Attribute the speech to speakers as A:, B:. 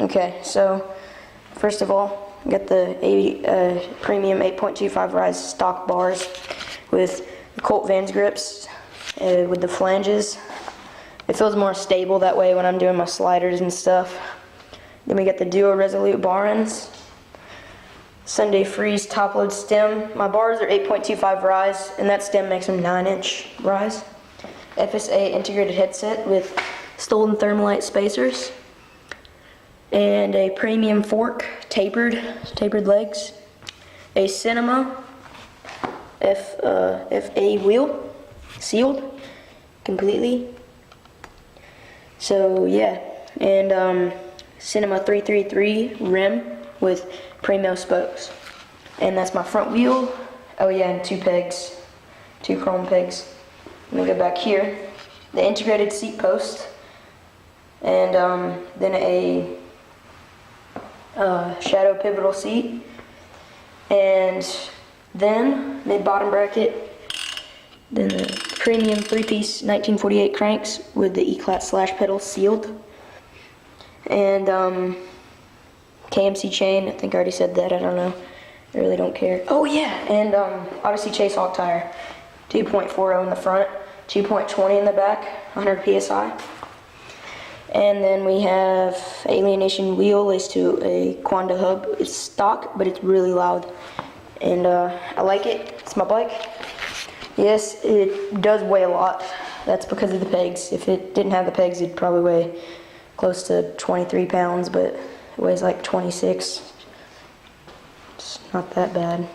A: Okay, so first of all, I got the premium 8.25 Rise stock bars with the Colt Vans grips with the flanges. It feels more stable that way when I'm doing my sliders and stuff. Then we got the Duo Resolute bar ends. Sunday Freeze top load stem. My bars are 8.25 Rise, and that stem makes them 9-inch Rise. FSA integrated headset with Stolen Thermalite spacers. And a premium fork, tapered legs. A Cinema FA wheel, sealed completely. So yeah, and Cinema 333 rim with Primo spokes. And that's my front wheel. Oh yeah, and 2 pegs, 2 chrome pegs. Let me go back here. The integrated seat post, and then a shadow pivotal seat, and then mid-bottom bracket, then the premium 3-piece 1948 cranks with the E-clat slash pedal sealed, and KMC chain. I think I already said that, I don't know, I really don't care. Oh yeah, and Odyssey Chase Hawk tire, 2.40 in the front, 2.20 in the back, 100 PSI. And then we have Alienation wheel laced to a Quanda hub. It's stock, but it's really loud. And I like it. It's my bike. Yes, it does weigh a lot. That's because of the pegs. If it didn't have the pegs, it'd probably weigh close to 23 pounds, but it weighs like 26. It's not that bad.